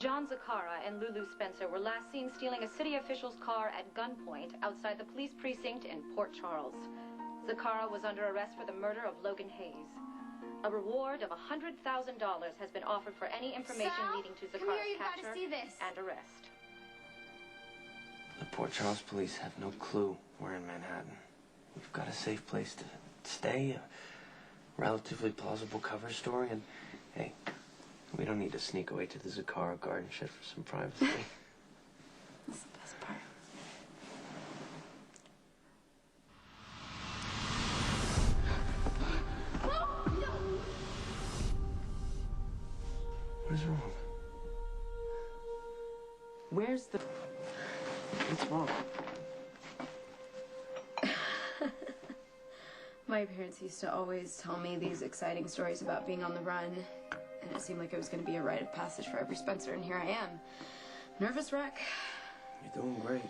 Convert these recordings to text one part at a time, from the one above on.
John Zacchara and Lulu Spencer were last seen stealing a city official's car at gunpoint outside the police precinct in Port Charles. Zacchara was under arrest for the murder of Logan Hayes. A reward of $100,000 has been offered for any information leading to Zacchara's capture and arrest. The Port Charles police have no clue we're in Manhattan. We've got a safe place to stay, a relatively plausible cover story, and hey, we don't need to sneak away to the Zacchara garden shed for some privacy. That's the best part. No! What is wrong? Where's the... What's wrong? My parents used to always tell me these exciting stories about being on the run, and it seemed like it was going to be a rite of passage for every Spencer, and here I am. Nervous wreck. You're doing great.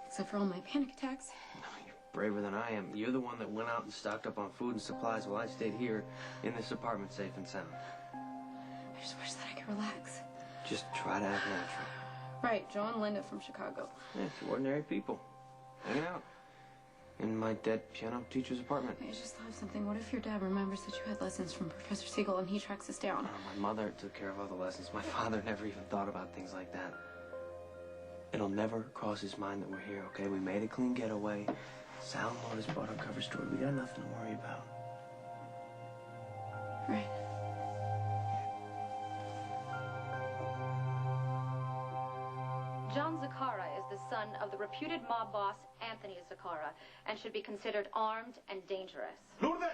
Except for all my panic attacks. No, you're braver than I am. You're the one that went out and stocked up on food and supplies while I stayed here in this apartment safe and sound. I just wish that I could relax. Just try to act natural. Right, Joe and Linda from Chicago. Yeah, it's ordinary people. Hanging out. In my dead piano teacher's apartment. I just thought of something. What if your dad remembers that you had lessons from Professor Siegel and he tracks us down? Oh, my mother took care of all the lessons. My father never even thought about things like that. It'll never cross his mind that we're here, okay? We made a clean getaway. Sal and Lourdes bought our cover story. We got nothing to worry about. Right. John Zacchara is the son of the reputed mob boss Anthony Zacchara and should be considered armed and dangerous. Lourdes!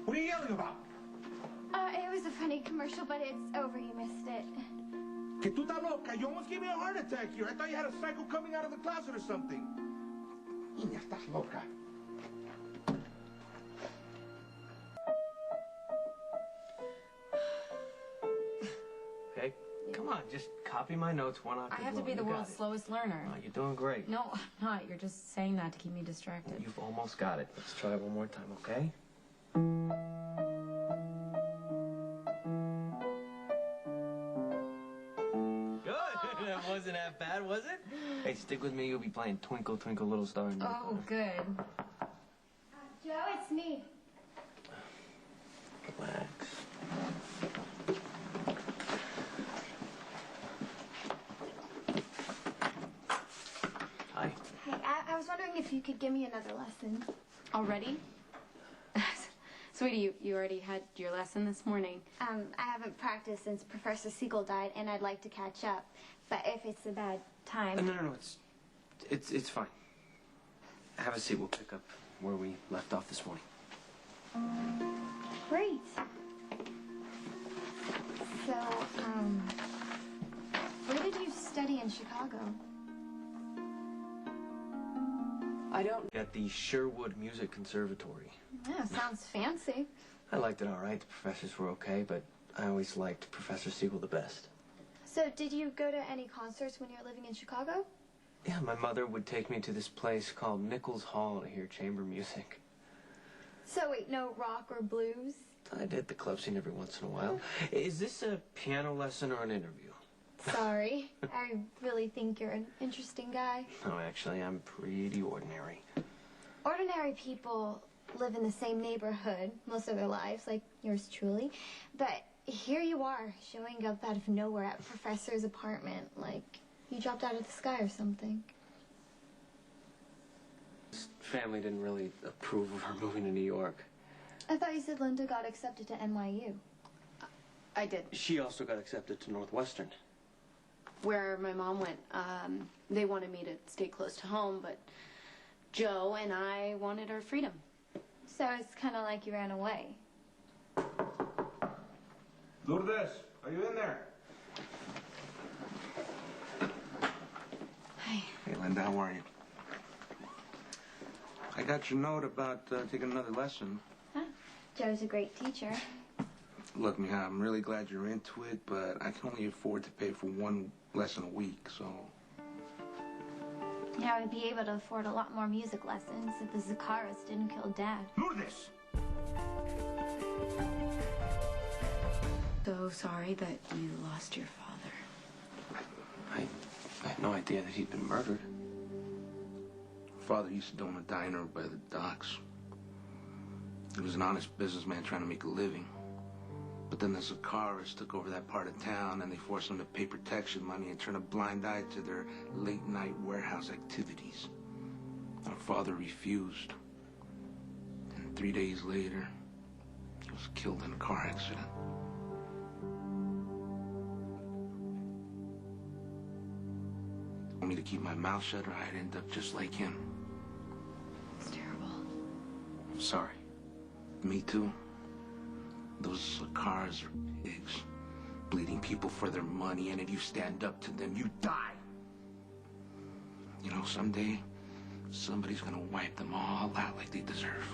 What are you yelling about? It was a funny commercial, but it's over. You missed it. Que tú estás loca? You almost gave me a heart attack here. I thought you had a psycho coming out of the closet or something. Niña, estás loca. Okay? Come on, just copy my notes one after the I have to be the world's slowest learner. Oh, you're doing great. No, I'm not. You're just saying that to keep me distracted. You've almost got it. Let's try it one more time, okay? Good. That wasn't that bad, was it? Hey, stick with me. You'll be playing Twinkle, Twinkle, Little Star. Oh, good. Joe, it's me. Relax. Hi. Hey, I was wondering if you could give me another lesson. Already? Sweetie, you already had your lesson this morning. I haven't practiced since Professor Siegel died, and I'd like to catch up. But if it's a bad time... No. It's fine. Have a seat. We'll pick up where we left off this morning. Great. So, where did you study in Chicago? I don't... At the Sherwood Music Conservatory. Yeah, sounds fancy. I liked it all right. The professors were okay, but I always liked Professor Siegel the best. So, did you go to any concerts when you were living in Chicago? Yeah, my mother would take me to this place called Nichols Hall to hear chamber music. So, wait, no rock or blues? I did the club scene every once in a while. Is this a piano lesson or an interview? Sorry. I really think you're an interesting guy. No, actually, I'm pretty ordinary. Ordinary people live in the same neighborhood most of their lives, like yours truly. But here you are, showing up out of nowhere at Professor's apartment, like you dropped out of the sky or something. His family didn't really approve of her moving to New York. I thought you said Linda got accepted to NYU. I did. She also got accepted to Northwestern. Where my mom went, they wanted me to stay close to home, but Joe and I wanted our freedom. So it's kind of like you ran away. Lourdes, are you in there? Hi. Hey, Linda, how are you? I got your note about taking another lesson. Huh? Joe's a great teacher. Look, Mija, I'm really glad you're into it, but I can only afford to pay for one lesson a week, so... Yeah, I would be able to afford a lot more music lessons if the Zaccharas didn't kill Dad. Lourdes! So sorry that you lost your father. idea that he'd been murdered. Father used to own a diner by the docks. He was an honest businessman trying to make a living. But then the Zaccharas took over that part of town, and they forced him to pay protection money and turn a blind eye to their late-night warehouse activities. Our father refused. And 3 days later, he was killed in a car accident. He told me to keep my mouth shut or I'd end up just like him. It's terrible. I'm sorry. Me too. Those cars are pigs, bleeding people for their money, and if you stand up to them, you die. You know, someday, somebody's gonna wipe them all out like they deserve.